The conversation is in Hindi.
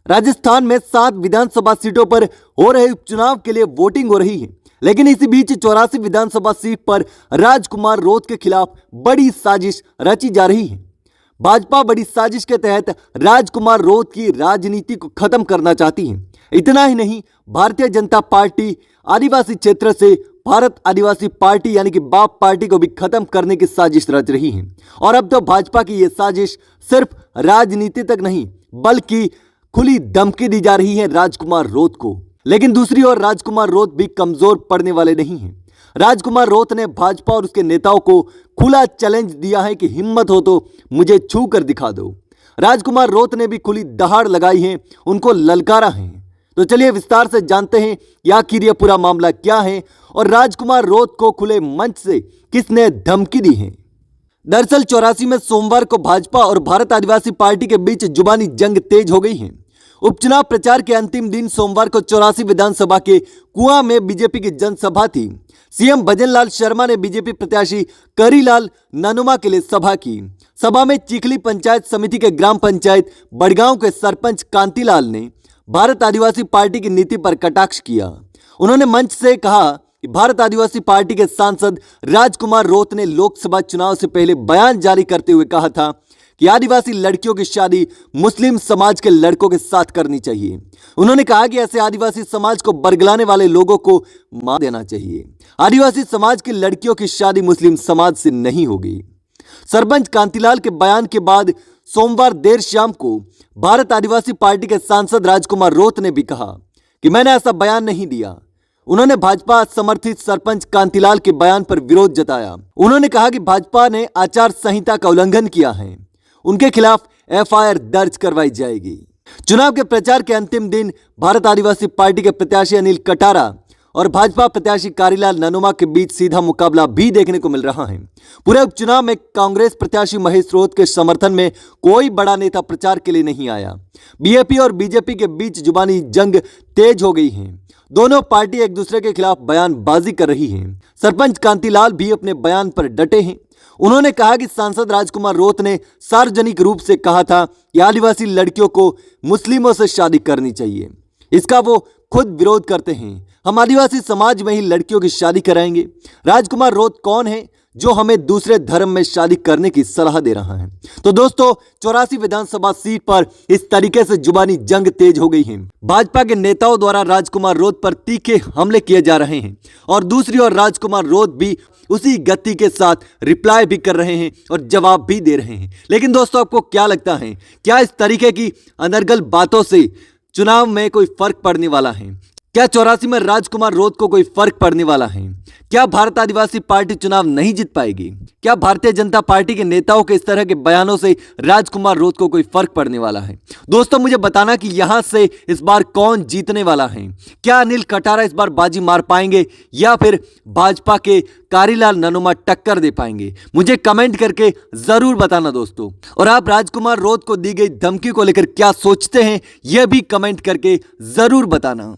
राजस्थान में 7 विधानसभा सीटों पर हो रहे उपचुनाव के लिए वोटिंग हो रही है, लेकिन इसी बीच 84 विधानसभा सीट पर राजकुमार रोत के खिलाफ बड़ी साजिश रची जा रही है। भाजपा बड़ी साजिश के तहत राजकुमार रोत की राजनीति को खत्म करना चाहती है। इतना ही नहीं, भारतीय जनता पार्टी आदिवासी क्षेत्र से भारत आदिवासी पार्टी यानी कि बाप पार्टी को भी खत्म करने की साजिश रच रही है। और अब तो भाजपा की यह साजिश सिर्फ राजनीति तक नहीं बल्कि खुली धमकी दी जा रही है राजकुमार रोत को। लेकिन दूसरी ओर राजकुमार रोत भी कमजोर पड़ने वाले नहीं हैं। राजकुमार रोत ने भाजपा और उसके नेताओं को खुला चैलेंज दिया है कि हिम्मत हो तो मुझे छू कर दिखा दो। राजकुमार रोत ने भी खुली दहाड़ लगाई है, उनको ललकारा है। तो चलिए विस्तार से जानते हैं कि आखिर यह पूरा मामला क्या है और राजकुमार रोत को खुले मंच से किसने धमकी दी है। दरअसल 84 में सोमवार को भाजपा और भारत आदिवासी पार्टी के बीच जुबानी जंग तेज हो गई है। उपचुनाव प्रचार के अंतिम दिन सोमवार को 84 विधानसभा के कुआं में बीजेपी की जनसभा थी। सीएम भजनलाल शर्मा ने बीजेपी प्रत्याशी करीलाल ननुमा के लिए सभा की। सभा में चिखली पंचायत समिति के ग्राम पंचायत बड़गांव के सरपंच कांतिलाल ने भारत आदिवासी पार्टी की नीति पर कटाक्ष किया। उन्होंने मंच से कहा कि भारत आदिवासी पार्टी के सांसद राजकुमार रोत ने लोकसभा चुनाव से पहले बयान जारी करते हुए कहा था कि आदिवासी लड़कियों की शादी मुस्लिम समाज के लड़कों के साथ करनी चाहिए। उन्होंने कहा कि ऐसे आदिवासी समाज को बरगलाने वाले लोगों को मार देना चाहिए। आदिवासी समाज की लड़कियों की शादी मुस्लिम समाज से नहीं होगी। सरपंच कांतिलाल के बयान के बाद सोमवार देर शाम को भारत आदिवासी पार्टी के सांसद राजकुमार रोत ने भी कहा कि मैंने ऐसा बयान नहीं दिया। उन्होंने भाजपा समर्थित सरपंच कांतिलाल के बयान पर विरोध जताया। उन्होंने कहा कि भाजपा ने आचार संहिता का उल्लंघन किया है, उनके खिलाफ एफआईआर दर्ज करवाई जाएगी। चुनाव के प्रचार के अंतिम दिन भारत आदिवासी पार्टी के प्रत्याशी अनिल कटारा और भाजपा प्रत्याशी कारीलाल ननुमा के बीच सीधा मुकाबला भी देखने को मिल रहा है। पूरे उपचुनाव में कांग्रेस प्रत्याशी महेश रोत के समर्थन में कोई बड़ा नेता प्रचार के लिए नहीं आया। बीएपी और बीजेपी के बीच जुबानी जंग तेज हो गई है। दोनों पार्टी एक दूसरे के खिलाफ बयानबाजी कर रही है। सरपंच कांतिलाल भी अपने बयान पर डटे हैं। उन्होंने कहा कि सांसद राजकुमार रोत ने सार्वजनिक रूप से कहा था कि आदिवासी लड़कियों को मुस्लिमों से शादी करनी चाहिए। इसका वो खुद विरोध करते हैं। हम आदिवासी समाज में ही लड़कियों की शादी कराएंगे। राजकुमार रोत कौन है जो हमें दूसरे धर्म में शादी करने की सलाह दे रहा है। तो दोस्तों 84 विधानसभा सीट पर इस तरीके से जुबानी जंग तेज हो गई है। भाजपा के नेताओं द्वारा राजकुमार रोत पर तीखे हमले किए जा रहे हैं और दूसरी ओर राजकुमार रोत भी उसी गति के साथ रिप्लाई भी कर रहे हैं और जवाब भी दे रहे हैं। लेकिन दोस्तों आपको क्या लगता है, क्या इस तरीके की अनर्गल बातों से चुनाव में कोई फर्क पड़ने वाला है? क्या 84 में राजकुमार रोत को कोई फर्क पड़ने वाला है? क्या भारत आदिवासी पार्टी चुनाव नहीं जीत पाएगी? क्या भारतीय जनता पार्टी के नेताओं के इस तरह के बयानों से राजकुमार रोत को कोई फर्क पड़ने वाला है? दोस्तों मुझे बताना कि यहां से इस बार कौन जीतने वाला है। क्या अनिल कटारा इस बार बाजी मार पाएंगे या फिर भाजपा के कारीलाल ननुमा टक्कर दे पाएंगे? मुझे कमेंट करके जरूर बताना दोस्तों। और आप राजकुमार रोत को दी गई धमकी को लेकर क्या सोचते हैं, यह भी कमेंट करके जरूर बताना।